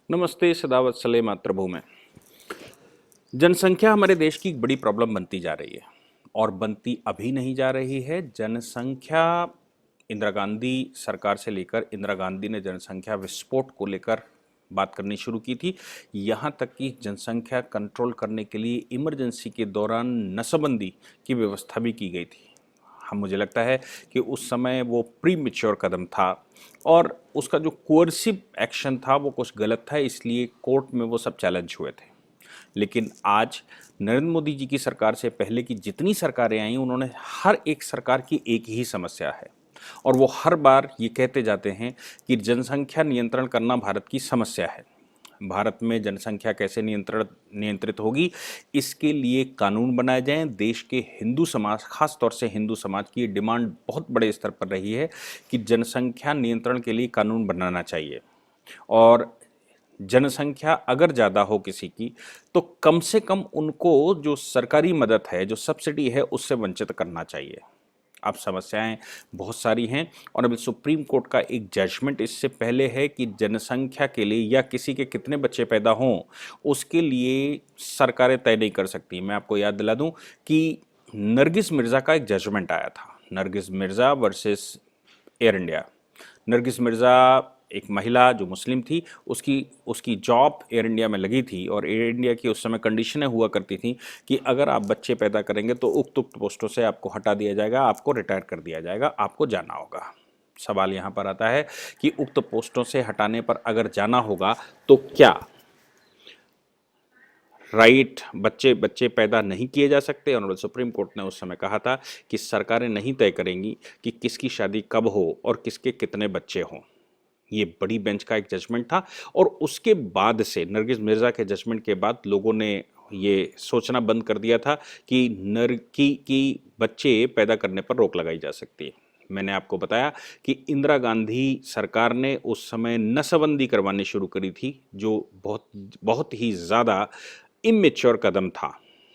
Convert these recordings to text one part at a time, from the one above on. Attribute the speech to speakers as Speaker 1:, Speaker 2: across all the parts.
Speaker 1: नमस्ते, सदावत सले मातृभूमि। जनसंख्या हमारे देश की एक बड़ी प्रॉब्लम बनती जा रही है और बनती अभी नहीं जा रही है। जनसंख्या इंदिरा गांधी सरकार से लेकर इंदिरा गांधी ने जनसंख्या विस्फोट को लेकर बात करनी शुरू की थी। यहाँ तक कि जनसंख्या कंट्रोल करने के लिए इमरजेंसी के दौरान नसबंदी की व्यवस्था भी की गई थी। हम मुझे लगता है कि उस समय वो प्री मैच्योर कदम था और उसका जो कोर्सिव एक्शन था वो कुछ गलत था, इसलिए कोर्ट में वो सब चैलेंज हुए थे। लेकिन आज नरेंद्र मोदी जी की सरकार से पहले की जितनी सरकारें आई उन्होंने हर एक सरकार की एक ही समस्या है और वो हर बार ये कहते जाते हैं कि जनसंख्या नियंत्रण करना भारत की समस्या है। भारत में जनसंख्या कैसे नियंत्रित होगी, इसके लिए कानून बनाए जाएं। देश के हिंदू समाज, खास तौर से हिंदू समाज की डिमांड बहुत बड़े स्तर पर रही है कि जनसंख्या नियंत्रण के लिए कानून बनाना चाहिए और जनसंख्या अगर ज़्यादा हो किसी की तो कम से कम उनको जो सरकारी मदद है, जो सब्सिडी है, उससे वंचित करना चाहिए। अब समस्याएं बहुत सारी हैं और अभी सुप्रीम कोर्ट का एक जजमेंट इससे पहले है कि जनसंख्या के लिए या किसी के कितने बच्चे पैदा हों उसके लिए सरकारें तय नहीं कर सकती। मैं आपको याद दिला दूं कि नरगिस मिर्ज़ा का एक जजमेंट आया था, Nargis Mirza versus air India. Nargis Mirza एक महिला जो मुस्लिम थी, उसकी उसकी जॉब एयर इंडिया में लगी थी और एयर इंडिया की उस समय कंडीशनें हुआ करती थी कि अगर आप बच्चे पैदा करेंगे तो उक्त पोस्टों से आपको हटा दिया जाएगा, आपको रिटायर कर दिया जाएगा, आपको जाना होगा। सवाल यहाँ पर आता है कि उक्त पोस्टों से हटाने पर अगर जाना होगा तो क्या राइट बच्चे बच्चे पैदा नहीं किए जा सकते? ऑनरेबल सुप्रीम कोर्ट ने उस समय कहा था कि सरकारें नहीं तय करेंगी कि किसकी शादी कब हो और किसके कितने बच्चे हों। ये बड़ी बेंच का एक जजमेंट था और उसके बाद से, नरगिस मिर्ज़ा के जजमेंट के बाद, लोगों ने ये सोचना बंद कर दिया था कि की बच्चे पैदा करने पर रोक लगाई जा सकती है। मैंने आपको बताया कि इंदिरा गांधी सरकार ने उस समय नसबंदी करवानी शुरू करी थी, जो बहुत बहुत ही ज़्यादा इमेच्योर कदम था।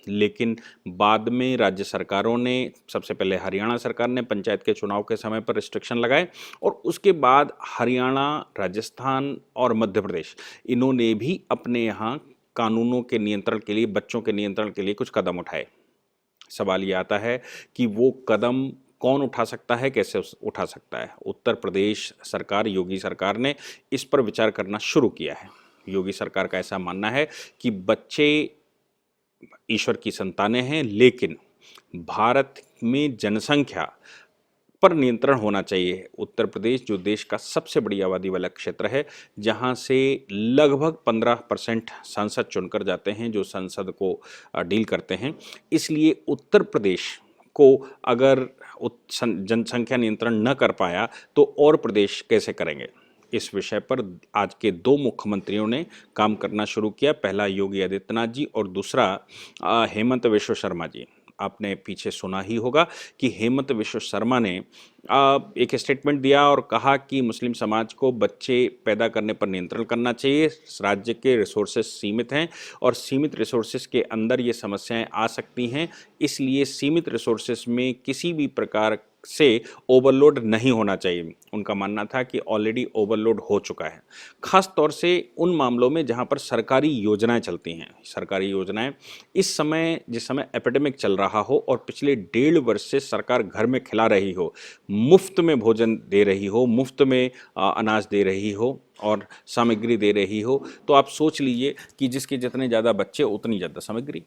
Speaker 1: लेकिन बाद में राज्य सरकारों ने, सबसे पहले हरियाणा सरकार ने पंचायत के चुनाव के समय पर रिस्ट्रिक्शन लगाए और उसके बाद हरियाणा, राजस्थान और मध्य प्रदेश, इन्होंने भी अपने यहाँ कानूनों के नियंत्रण के लिए, बच्चों के नियंत्रण के लिए कुछ कदम उठाए। सवाल ये आता है कि वो कदम कौन उठा सकता है, कैसे उठा सकता है? उत्तर प्रदेश सरकार, योगी सरकार ने इस पर विचार करना शुरू किया है। योगी सरकार का ऐसा मानना है कि बच्चे ईश्वर की संतानें हैं, लेकिन भारत में जनसंख्या पर नियंत्रण होना चाहिए। उत्तर प्रदेश जो देश का सबसे बड़ी आबादी वाला क्षेत्र है, जहां से लगभग 15% सांसद चुनकर जाते हैं जो संसद को डील करते हैं, इसलिए उत्तर प्रदेश को अगर जनसंख्या नियंत्रण न कर पाया तो और प्रदेश कैसे करेंगे? इस विषय पर आज के दो मुख्यमंत्रियों ने काम करना शुरू किया। पहला योगी आदित्यनाथ जी और दूसरा हेमंत विश्व शर्मा जी। आपने पीछे सुना ही होगा कि हेमंत विश्व शर्मा ने एक स्टेटमेंट दिया और कहा कि मुस्लिम समाज को बच्चे पैदा करने पर नियंत्रण करना चाहिए। राज्य के रिसोर्सेज सीमित हैं और सीमित रिसोर्सेज के अंदर ये समस्याएं आ सकती हैं, इसलिए सीमित रिसोर्सेज में किसी भी प्रकार से ओवरलोड नहीं होना चाहिए। उनका मानना था कि ऑलरेडी ओवरलोड हो चुका है, खास तौर से उन मामलों में जहां पर सरकारी योजनाएं चलती हैं। सरकारी योजनाएं इस समय, जिस समय एपिडेमिक चल रहा हो और पिछले 1.5 वर्ष से सरकार घर में खिला रही हो, मुफ्त में भोजन दे रही हो, मुफ्त में अनाज दे रही हो और सामग्री दे रही हो, तो आप सोच लीजिए कि जिसके जितने ज़्यादा बच्चे उतनी ज़्यादा सामग्री,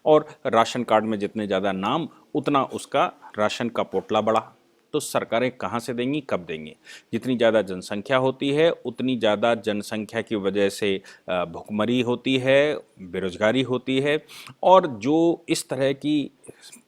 Speaker 1: और राशन कार्ड में जितने ज़्यादा नाम उतना उसका राशन का पोटला बड़ा। तो सरकारें कहाँ से देंगी, कब देंगी? जितनी ज़्यादा जनसंख्या होती है उतनी ज़्यादा जनसंख्या की वजह से भुखमरी होती है, बेरोजगारी होती है और जो इस तरह की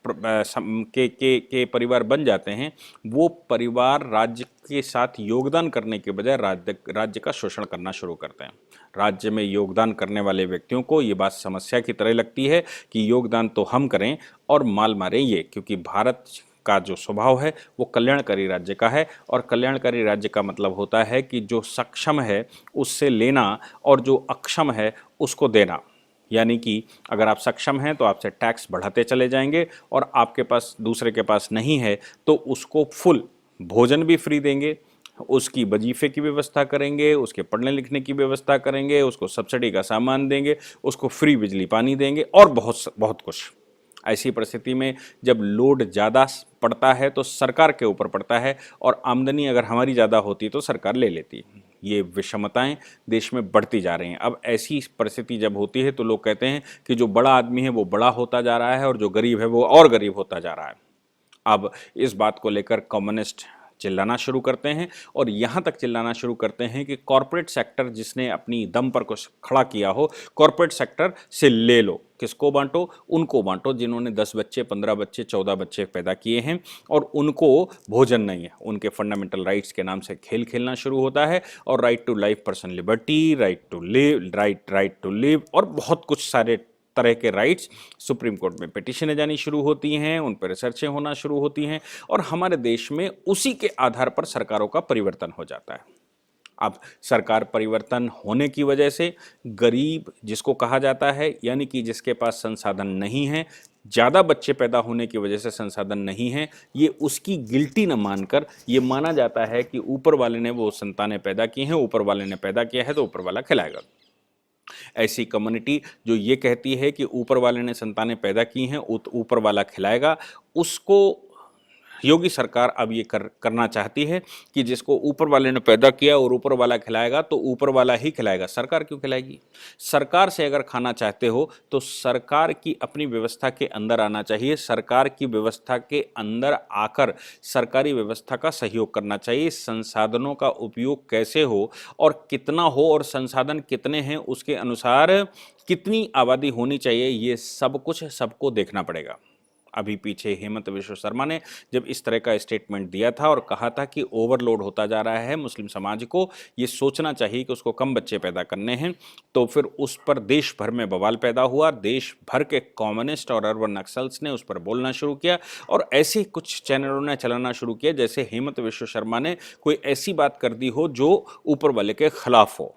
Speaker 1: के परिवार बन जाते हैं, वो परिवार राज्य के साथ योगदान करने के बजाय राज्य का शोषण करना शुरू करते हैं। राज्य में योगदान करने वाले व्यक्तियों को ये बात समस्या की तरह लगती है कि योगदान तो हम करें और माल मारें ये, क्योंकि भारत का जो स्वभाव है वो कल्याणकारी राज्य का है और कल्याणकारी राज्य का मतलब होता है कि जो सक्षम है उससे लेना और जो अक्षम है उसको देना। यानी कि अगर आप सक्षम हैं तो आपसे टैक्स बढ़ाते चले जाएंगे और आपके पास, दूसरे के पास नहीं है तो उसको फुल भोजन भी फ्री देंगे, उसकी वजीफे की व्यवस्था करेंगे, उसके पढ़ने लिखने की व्यवस्था करेंगे, उसको सब्सिडी का सामान देंगे, उसको फ्री बिजली पानी देंगे और बहुत बहुत कुछ। ऐसी परिस्थिति में जब लोड ज़्यादा पड़ता है तो सरकार के ऊपर पड़ता है, और आमदनी अगर हमारी ज़्यादा होती तो सरकार ले लेती। ये विषमताएं देश में बढ़ती जा रही हैं। अब ऐसी परिस्थिति जब होती है तो लोग कहते हैं कि जो बड़ा आदमी है वो बड़ा होता जा रहा है और जो गरीब है वो और गरीब होता जा रहा है। अब इस बात को लेकर कम्युनिस्ट चिल्लाना शुरू करते हैं, और यहाँ तक चिल्लाना शुरू करते हैं कि कॉरपोरेट सेक्टर जिसने अपनी दम पर कुछ खड़ा किया हो, कॉरपोरेट सेक्टर से ले लो। किसको बांटो? उनको बांटो जिन्होंने 10 बच्चे, 15 बच्चे, 14 बच्चे पैदा किए हैं और उनको भोजन नहीं है। उनके फंडामेंटल राइट्स के नाम से खेल खेलना शुरू होता है, और right to life, personal liberty, right to live और बहुत कुछ सारे तरह के राइट्स सुप्रीम कोर्ट में पिटीशनें जानी शुरू होती हैं, उन पर रिसर्चें होना शुरू होती हैं, और हमारे देश में उसी के आधार पर सरकारों का परिवर्तन हो जाता है। अब सरकार परिवर्तन होने की वजह से गरीब जिसको कहा जाता है, यानी कि जिसके पास संसाधन नहीं है, ज़्यादा बच्चे पैदा होने की वजह से संसाधन नहीं है, ये उसकी गिल्टी न मानकर ये माना जाता है कि ऊपर वाले ने वो संतानें पैदा की हैं, ऊपर वाले ने पैदा किया है तो ऊपर वाला खिलाएगा। ऐसी कम्युनिटी जो ये कहती है कि ऊपर वाले ने संतानें पैदा की हैं, ऊपर वाला खिलाएगा, उसको योगी सरकार अब ये करना चाहती है कि जिसको ऊपर वाले ने पैदा किया और ऊपर वाला खिलाएगा तो ऊपर वाला ही खिलाएगा। सरकार क्यों खिलाएगी? सरकार से अगर खाना चाहते हो तो सरकार की अपनी व्यवस्था के अंदर आना चाहिए, सरकार की व्यवस्था के अंदर आकर सरकारी व्यवस्था का सहयोग करना चाहिए। संसाधनों का उपयोग कैसे हो और कितना हो और संसाधन कितने हैं उसके अनुसार कितनी आबादी होनी चाहिए, ये सब कुछ सबको देखना पड़ेगा। अभी पीछे हेमंत विश्व शर्मा ने जब इस तरह का स्टेटमेंट दिया था और कहा था कि ओवरलोड होता जा रहा है, मुस्लिम समाज को ये सोचना चाहिए कि उसको कम बच्चे पैदा करने हैं, तो फिर उस पर देश भर में बवाल पैदा हुआ। देश भर के कम्युनिस्ट और अर्बन नक्सल्स ने उस पर बोलना शुरू किया, और ऐसे कुछ चैनलों ने चलाना शुरू किया जैसे हेमंत विश्व शर्मा ने कोई ऐसी बात कर दी हो जो ऊपर वाले के खिलाफ हो।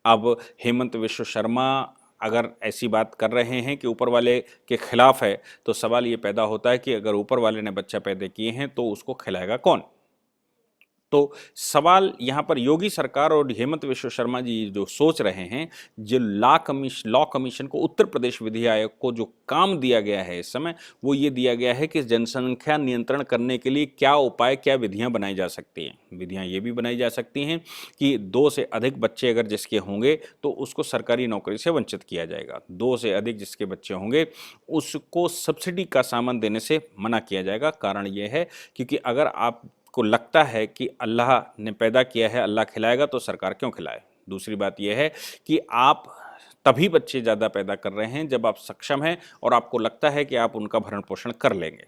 Speaker 1: अब हेमंत विश्व शर्मा अगर ऐसी बात कर रहे हैं कि ऊपर वाले के खिलाफ है, तो सवाल ये पैदा होता है कि अगर ऊपर वाले ने बच्चा पैदा किए हैं तो उसको खिलाएगा कौन? तो सवाल यहाँ पर योगी सरकार और हेमंत विश्व शर्मा जी जो सोच रहे हैं, जो लॉ कमीशन को, उत्तर प्रदेश विधि आयोग को जो काम दिया गया है इस समय, वो ये दिया गया है कि जनसंख्या नियंत्रण करने के लिए क्या उपाय, क्या विधियां बनाई जा सकती हैं। विधियां ये भी बनाई जा सकती हैं कि 2 से अधिक बच्चे अगर जिसके होंगे तो उसको सरकारी नौकरी से वंचित किया जाएगा। 2 से अधिक जिसके बच्चे होंगे उसको सब्सिडी का सामान देने से मना किया जाएगा। कारण ये है क्योंकि अगर आप को लगता है कि अल्लाह ने पैदा किया है, अल्लाह खिलाएगा, तो सरकार क्यों खिलाए? दूसरी बात यह है कि आप तभी बच्चे ज़्यादा पैदा कर रहे हैं जब आप सक्षम हैं और आपको लगता है कि आप उनका भरण पोषण कर लेंगे।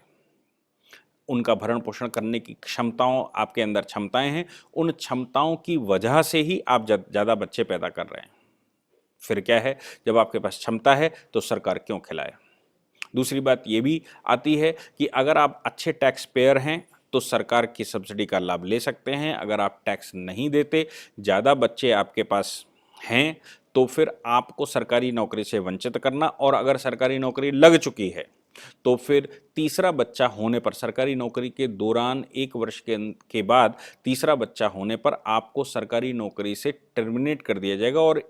Speaker 1: उनका भरण पोषण करने की क्षमताओं, आपके अंदर क्षमताएं हैं, उन क्षमताओं की वजह से ही आप ज़्यादा बच्चे पैदा कर रहे हैं। फिर क्या है, जब आपके पास क्षमता है तो सरकार क्यों खिलाए? दूसरी बात ये भी आती है कि अगर आप अच्छे टैक्स पेयर हैं तो सरकार की सब्सिडी का लाभ ले सकते हैं। अगर आप टैक्स नहीं देते, ज़्यादा बच्चे आपके पास हैं, तो फिर आपको सरकारी नौकरी से वंचित करना, और अगर सरकारी नौकरी लग चुकी है तो फिर तीसरा बच्चा होने पर, सरकारी नौकरी के दौरान 1 वर्ष के बाद तीसरा बच्चा होने पर आपको सरकारी नौकरी से टर्मिनेट कर दिया जाएगा और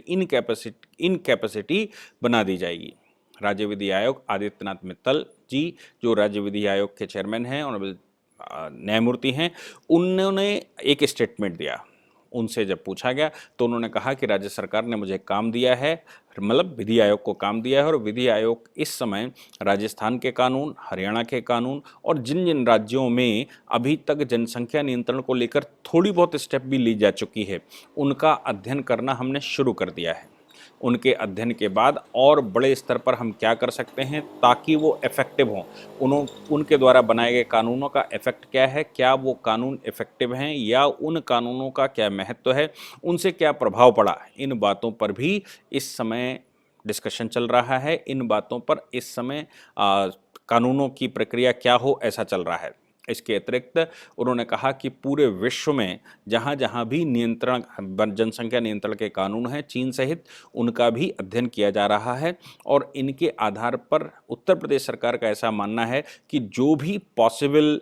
Speaker 1: इनकैपेसिटी बना दी जाएगी। राज्य विधि आयोग, आदित्यनाथ मित्तल जी जो राज्य विधि आयोग के चेयरमैन हैं और न्यायमूर्ति हैं, उन्होंने एक स्टेटमेंट दिया। उनसे जब पूछा गया तो उन्होंने कहा कि राज्य सरकार ने मुझे काम दिया है, मतलब विधि आयोग को काम दिया है, और विधि आयोग इस समय राजस्थान के कानून, हरियाणा के कानून और जिन जिन राज्यों में अभी तक जनसंख्या नियंत्रण को लेकर थोड़ी बहुत स्टेप भी ली जा चुकी है, उनका अध्ययन करना हमने शुरू कर दिया है। उनके अध्ययन के बाद और बड़े स्तर पर हम क्या कर सकते हैं ताकि वो इफ़ेक्टिव हों, उनके द्वारा बनाए गए कानूनों का इफ़ेक्ट क्या है, क्या वो कानून इफ़ेक्टिव हैं या उन कानूनों का क्या महत्व है, उनसे क्या प्रभाव पड़ा, इन बातों पर भी इस समय डिस्कशन चल रहा है। इन बातों पर इस समय कानूनों की प्रक्रिया क्या हो, ऐसा चल रहा है। इसके अतिरिक्त उन्होंने कहा कि पूरे विश्व में जहाँ जहाँ भी नियंत्रण, जनसंख्या नियंत्रण के कानून हैं चीन सहित, उनका भी अध्ययन किया जा रहा है, और इनके आधार पर उत्तर प्रदेश सरकार का ऐसा मानना है कि जो भी पॉसिबल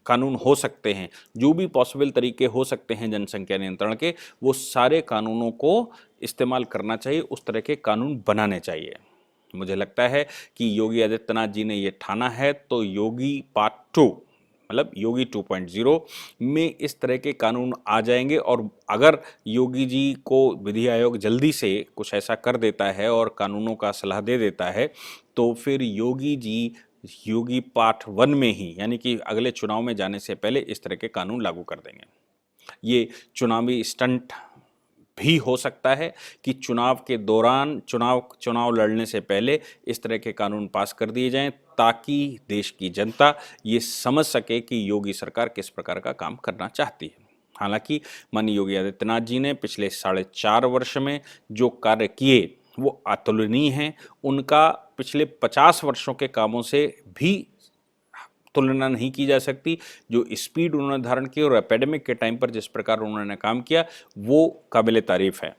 Speaker 1: कानून हो सकते हैं, जो भी पॉसिबल तरीके हो सकते हैं जनसंख्या नियंत्रण के, वो सारे कानूनों को इस्तेमाल करना चाहिए, उस तरह के कानून बनाने चाहिए। मुझे लगता है कि योगी आदित्यनाथ जी ने ये ठाना है, तो योगी पार्ट 2 मतलब योगी 2.0 में इस तरह के कानून आ जाएंगे। और अगर योगी जी को विधि आयोग जल्दी से कुछ ऐसा कर देता है और कानूनों का सलाह दे देता है, तो फिर योगी जी योगी पार्ट 1 में ही, यानी कि अगले चुनाव में जाने से पहले इस तरह के कानून लागू कर देंगे। ये चुनावी स्टंट भी हो सकता है कि चुनाव के दौरान चुनाव लड़ने से पहले इस तरह के कानून पास कर दिए जाएं, ताकि देश की जनता ये समझ सके कि योगी सरकार किस प्रकार का काम करना चाहती है। हालांकि माननीय योगी आदित्यनाथ जी ने पिछले 4.5 वर्ष में जो कार्य किए वो अतुलनीय हैं। उनका पिछले 50 वर्षों के कामों से भी तुलना नहीं की जा सकती। जो स्पीड उन्होंने धारण की और एपेडेमिक के टाइम पर जिस प्रकार उन्होंने काम किया, वो काबिले तारीफ है।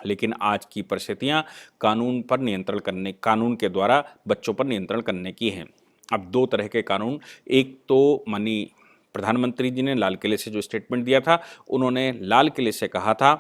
Speaker 1: लेकिन आज की परिस्थितियां कानून के द्वारा बच्चों पर नियंत्रण करने की हैं। अब 2 तरह के कानून, एक तो माननीय प्रधानमंत्री जी ने लाल किले से जो स्टेटमेंट दिया था, उन्होंने लाल किले से कहा था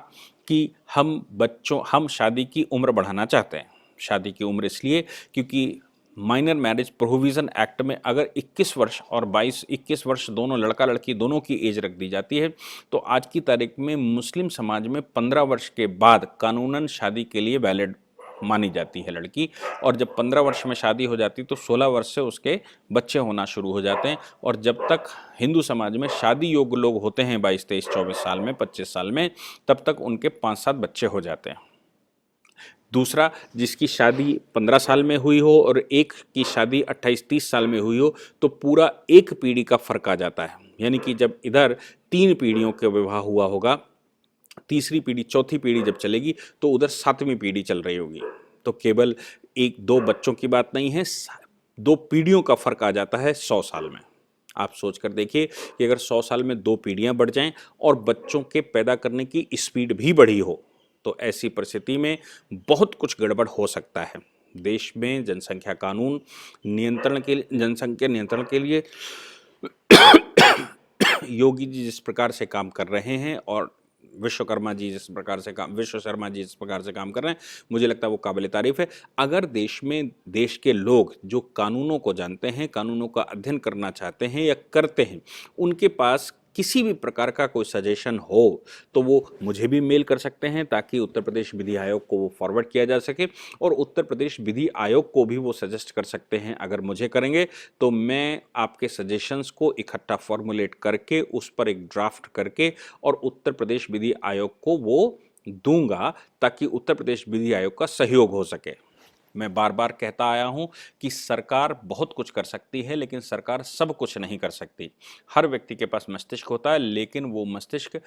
Speaker 1: कि हम शादी की उम्र बढ़ाना चाहते हैं। शादी की उम्र इसलिए क्योंकि माइनर मैरिज प्रोविज़न एक्ट में अगर 21 वर्ष और 21 वर्ष दोनों लड़का लड़की दोनों की एज रख दी जाती है, तो आज की तारीख में मुस्लिम समाज में 15 वर्ष के बाद कानूनन शादी के लिए वैलिड मानी जाती है लड़की। और जब 15 वर्ष में शादी हो जाती तो 16 वर्ष से उसके बच्चे होना शुरू हो जाते हैं। और जब तक हिंदू समाज में शादी योग्य लोग होते हैं 22, 23, 24 साल में, 25 साल में, तब तक उनके 5-7 बच्चे हो जाते हैं। दूसरा, जिसकी शादी 15 साल में हुई हो और एक की शादी 28-30 साल में हुई हो, तो पूरा एक पीढ़ी का फर्क आ जाता है। यानी कि जब इधर 3 पीढ़ियों का विवाह हुआ होगा, तीसरी पीढ़ी, चौथी पीढ़ी जब चलेगी, तो उधर 7वीं पीढ़ी चल रही होगी। तो केवल 1-2 बच्चों की बात नहीं है, 2 पीढ़ियों का फर्क आ जाता है 100 साल में। आप सोच कर देखिए कि अगर 100 साल में 2 पीढ़ियां बढ़ जाएं और बच्चों के पैदा करने की स्पीड भी बढ़ी हो, तो ऐसी परिस्थिति में बहुत कुछ गड़बड़ हो सकता है। देश में जनसंख्या नियंत्रण के लिए योगी जी जिस प्रकार से काम कर रहे हैं और विश्व शर्मा जी जिस प्रकार से काम कर रहे हैं, मुझे लगता है वो काबिल तारीफ है। अगर देश के लोग जो कानूनों को जानते हैं, कानूनों का अध्ययन करना चाहते हैं या करते हैं, उनके पास किसी भी प्रकार का कोई सजेशन हो, तो वो मुझे भी मेल कर सकते हैं, ताकि उत्तर प्रदेश विधि आयोग को वो फॉरवर्ड किया जा सके और उत्तर प्रदेश विधि आयोग को भी वो सजेस्ट कर सकते हैं। अगर मुझे करेंगे तो मैं आपके सजेशंस को इकट्ठा फॉर्मुलेट करके उस पर एक ड्राफ्ट करके और उत्तर प्रदेश विधि आयोग को वो दूंगा, ताकि उत्तर प्रदेश विधि आयोग का सहयोग हो सके। मैं बार बार कहता आया हूं कि सरकार बहुत कुछ कर सकती है, लेकिन सरकार सब कुछ नहीं कर सकती। हर व्यक्ति के पास मस्तिष्क होता है, लेकिन वो मस्तिष्क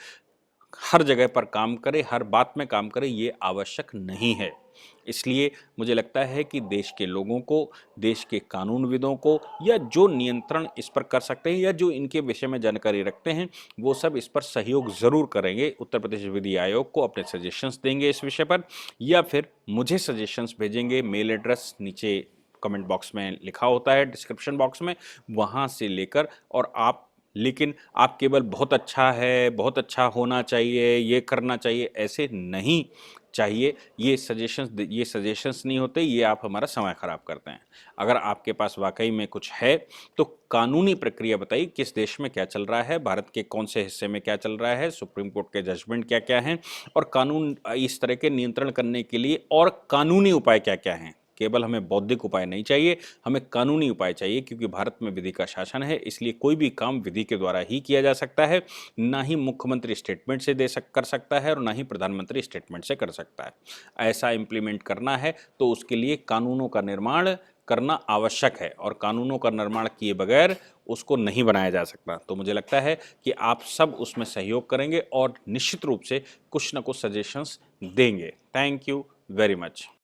Speaker 1: हर जगह पर काम करे, हर बात में काम करे, ये आवश्यक नहीं है। इसलिए मुझे लगता है कि देश के लोगों को, देश के कानूनविदों को, या जो नियंत्रण इस पर कर सकते हैं या जो इनके विषय में जानकारी रखते हैं, वो सब इस पर सहयोग ज़रूर करेंगे। उत्तर प्रदेश विधि आयोग को अपने सजेशंस देंगे इस विषय पर, या फिर मुझे सजेशंस भेजेंगे। मेल एड्रेस नीचे कमेंट बॉक्स में लिखा होता है, डिस्क्रिप्शन बॉक्स में, वहाँ से लेकर और लेकिन आप केवल बहुत अच्छा है, बहुत अच्छा होना चाहिए, ये करना चाहिए, ऐसे नहीं चाहिए। ये सजेशंस नहीं होते, ये आप हमारा समय खराब करते हैं। अगर आपके पास वाकई में कुछ है तो कानूनी प्रक्रिया बताइए, किस देश में क्या चल रहा है, भारत के कौन से हिस्से में क्या चल रहा है, सुप्रीम कोर्ट के जजमेंट क्या क्या हैं, और कानून इस तरह के नियंत्रण करने के लिए और कानूनी उपाय क्या क्या हैं। केवल हमें बौद्धिक उपाय नहीं चाहिए, हमें कानूनी उपाय चाहिए, क्योंकि भारत में विधि का शासन है। इसलिए कोई भी काम विधि के द्वारा ही किया जा सकता है। ना ही मुख्यमंत्री स्टेटमेंट से कर सकता है और ना ही प्रधानमंत्री स्टेटमेंट से कर सकता है। ऐसा इम्प्लीमेंट करना है तो उसके लिए कानूनों का निर्माण करना आवश्यक है, और कानूनों का निर्माण किए बगैर उसको नहीं बनाया जा सकता। तो मुझे लगता है कि आप सब उसमें सहयोग करेंगे और निश्चित रूप से कुछ न कुछ सजेशंस देंगे। Thank you very much.